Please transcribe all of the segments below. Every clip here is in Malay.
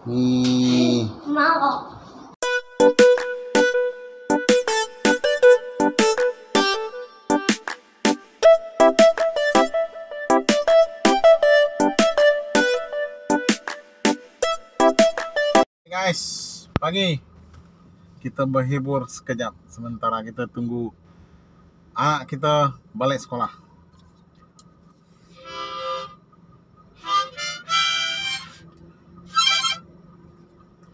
Mau. Guys, pagi kita berhibur sekejap sementara kita tunggu anak kita balik sekolah.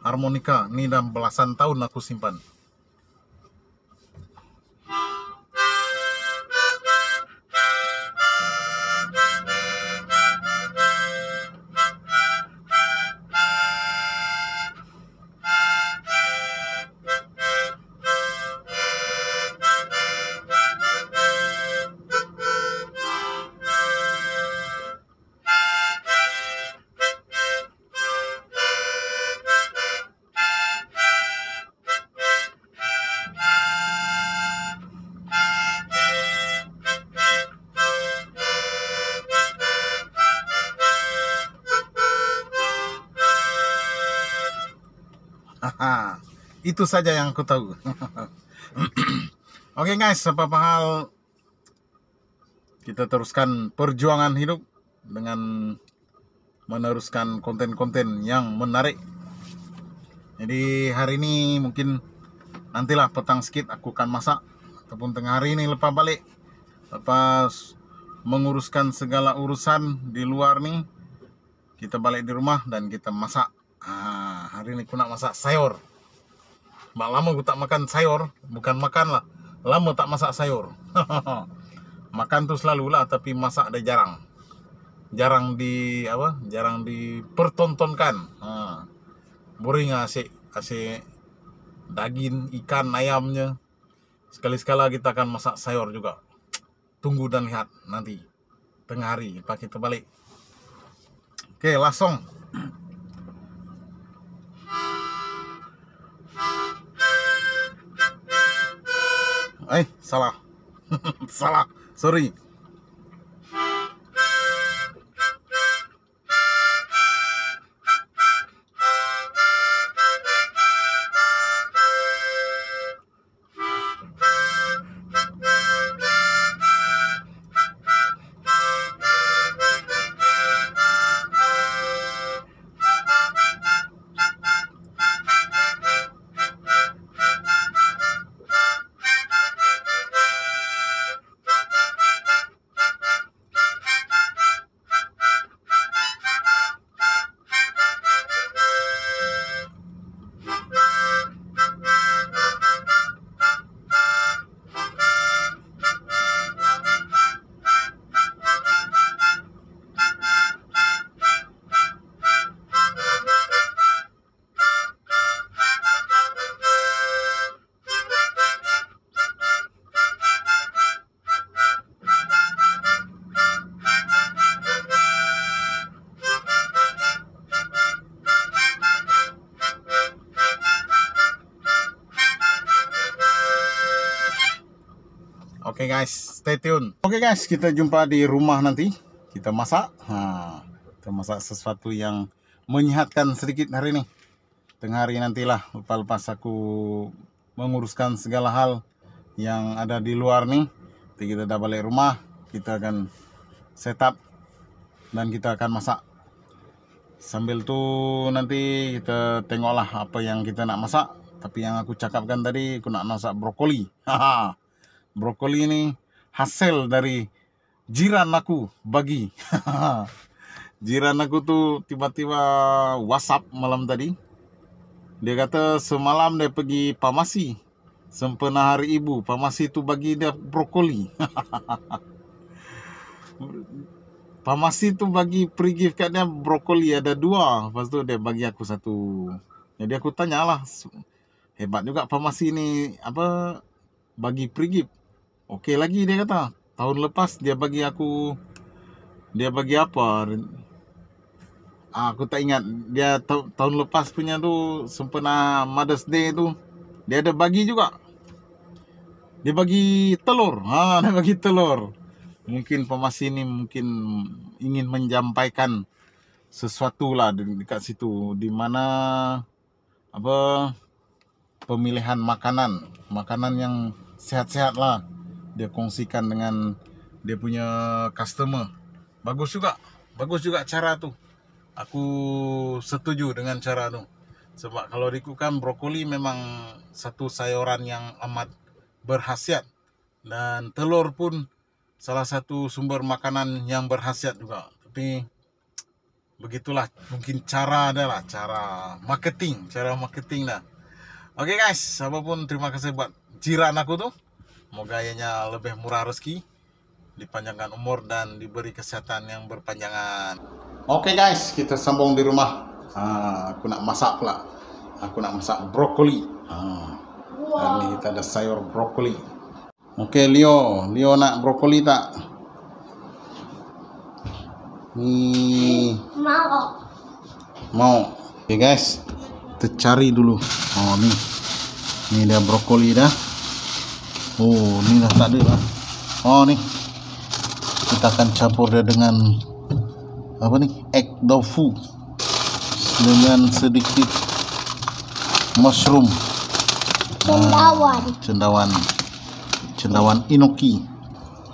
Harmonika ini dah belasan tahun aku simpan. Itu saja yang aku tahu. Oke guys, apa hal kita teruskan perjuangan hidup dengan meneruskan konten-konten yang menarik. Jadi hari ini mungkin nantilah petang sedikit aku akan masak, ataupun tengah hari ini lepas balik, lepas menguruskan segala urusan di luar nih, kita balik di rumah dan kita masak. Hari ini aku nak masak sayur. Mak lama aku tak makan sayur, bukan makan lah, lama tak masak sayur. Makan tuh selalu lah, tapi masak ada jarang. Jarang dipertontonkan. Boring asik daging, ikan, ayamnya. Sekali-sekala kita akan masak sayur juga. Tunggu dan lihat nanti tengah hari pas kita balik. Oke, langsung. Salah. Salah, sorry. Oke guys, stay tune. Oke guys, kita jumpa di rumah nanti. Kita masak. Kita masak sesuatu yang menyehatkan sedikit hari ini. Tengah hari nantilah, lepas aku menguruskan segala hal yang ada di luar nih. Nanti kita dah balik rumah, kita akan setup dan kita akan masak. Sambil tuh nanti kita tengoklah apa yang kita nak masak. Tapi yang aku cakapkan tadi, aku nak masak brokoli. Brokoli ini hasil dari jiran aku bagi. Jiran aku tuh tiba-tiba WhatsApp malam tadi. Dia kata semalam dia pergi Pharmacy, sempena hari ibu, Pharmacy tu bagi dia brokoli. Pharmacy tu bagi free gift kat dia brokoli ada 2. Lepas tu dia bagi aku 1. Jadi aku tanyalah, hebat juga Pharmacy ni bagi free gift. Okey lagi dia kata. Tahun lepas dia bagi aku, dia bagi apa? Aku tak ingat. Dia tahun lepas punya tu sempena Mother's Day tu, dia ada bagi juga. Dia bagi telur. Dia bagi telur. Mungkin Pharmacy ini mungkin ingin menyampaikan sesuatu lah dekat situ, di mana apa pemilihan makanan yang sehat-sehat lah dia kongsikan dengan dia punya customer. Bagus juga cara tu. Aku setuju dengan cara tu. Sebab kalau diikutkan, brokoli memang satu sayuran yang amat berkhasiat, dan telur pun salah satu sumber makanan yang berkhasiat juga. Tapi begitulah, mungkin cara marketing dah. Oke guys, apapun terima kasih buat jiran aku tuh. Semoga ianya lebih murah rezeki, dipanjangkan umur dan diberi kesehatan yang berpanjangan. Oke guys, kita sambung di rumah. Aku nak masak pula. Aku nak masak brokoli. Hari ni kita ada sayur brokoli. Oke, Leo nak brokoli tak? Mau. Oke guys, kita cari dulu. Oh ni dia brokoli dah. Oh, ni dah tak ada lah. Oh ni, kita akan campur dia dengan apa ni, egg tofu dengan sedikit mushroom, cendawan enoki.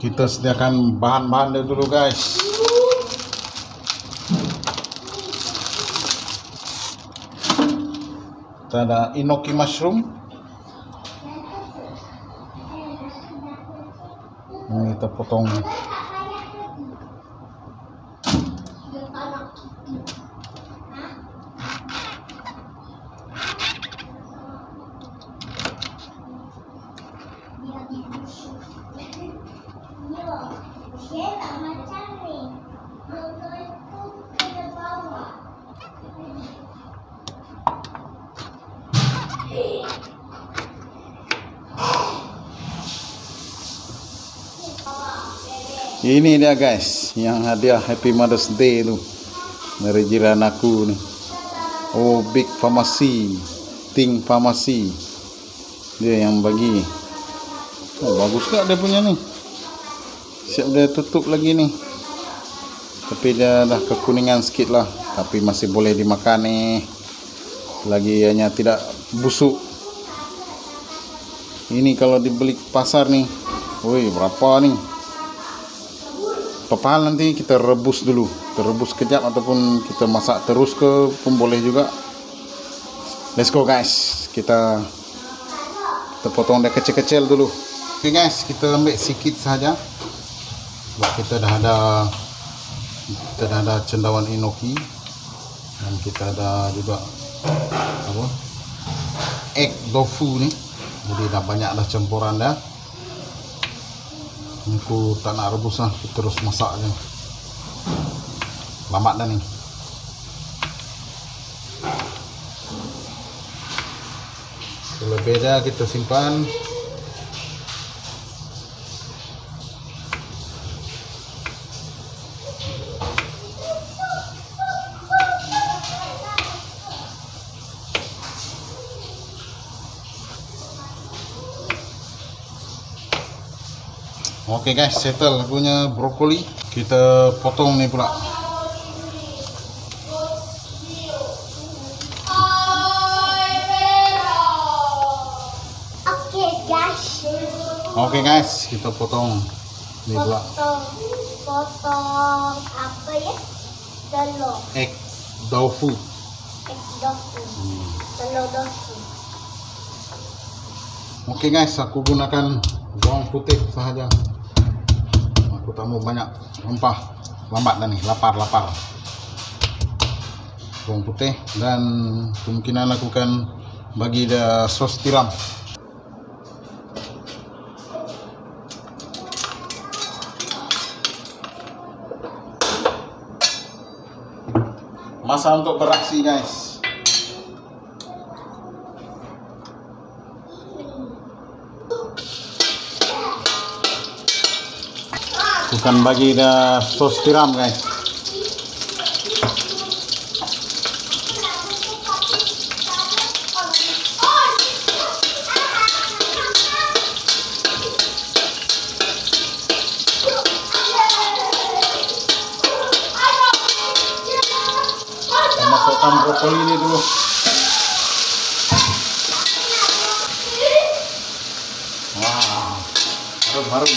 Kita sediakan bahan-bahan dia dulu guys. Kita ada enoki mushroom. Ini kita potong. Ini dia guys, yang hadiah Happy Mother's Day tu dari jiran aku ni. Oh, Big Pharmacy, Ting Pharmacy, dia yang bagi. Oh, bagus tak dia punya ni. Siap dia tutup lagi ni. Tapi dia dah kekuningan sikit lah. Tapi masih boleh dimakan ni. Lagi hanya tidak busuk. Ini kalau dibeli pasar ni, woi berapa ni? Pepal nanti kita rebus dulu. Kita rebus kejap ataupun kita masak terus ke pun boleh juga. Let's go guys. Kita potong dia kecil-kecil dulu. Oke guys, kita ambil sikit saja. Kita dah ada cendawan enoki, dan kita ada juga apa, egg tofu ni. Jadi dah banyak dah campuran dah. Aku tak nak rebus lah, kita terus masak je. Lambat dah ni. Lebih dah kita simpan. Oke guys, settle punya brokoli. Kita potong ni pula. Oke guys, kita potong ni pula. Potong apa ya? Telur. Egg tofu. Telur tofu. Oke guys, aku gunakan bawang putih sahaja. Aku tak mau banyak rempah. Lambat dah nih, lapar. Bawang putih, dan kemungkinan aku akan bagi dia sos tiram. Masa untuk beraksi guys. Bukan bagi dia sos tiram guys. brokoli ini dulu. Wow, harum-harum.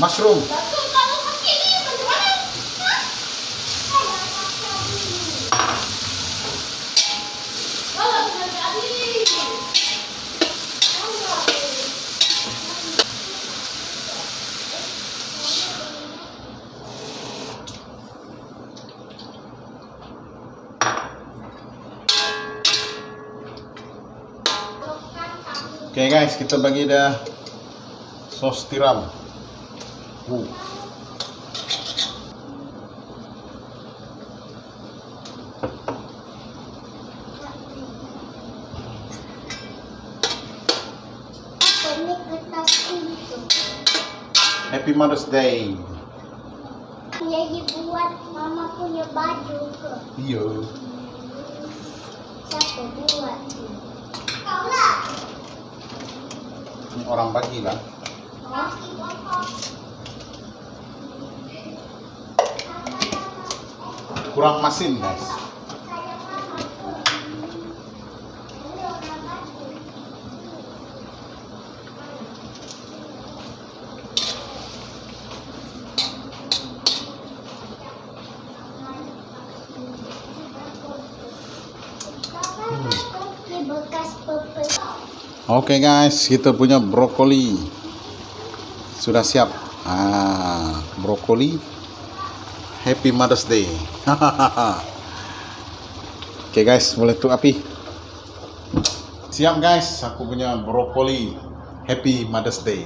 Mushroom. Oke guys, kita bagi dah sos tiram. Happy Mother's Day. Jadi buat mama punya baju ke? Iya. Siapa buat? Kau lah. Ini orang bagi lah. Kurang masin guys. Oke guys, kita punya brokoli sudah siap. Brokoli Happy Mother's Day. Oke guys, mulai tuh api. Siap guys, aku punya brokoli Happy Mother's Day.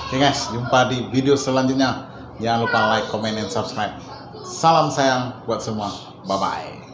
Oke guys, jumpa di video selanjutnya. Jangan lupa like, comment, dan subscribe. Salam sayang buat semua. Bye bye.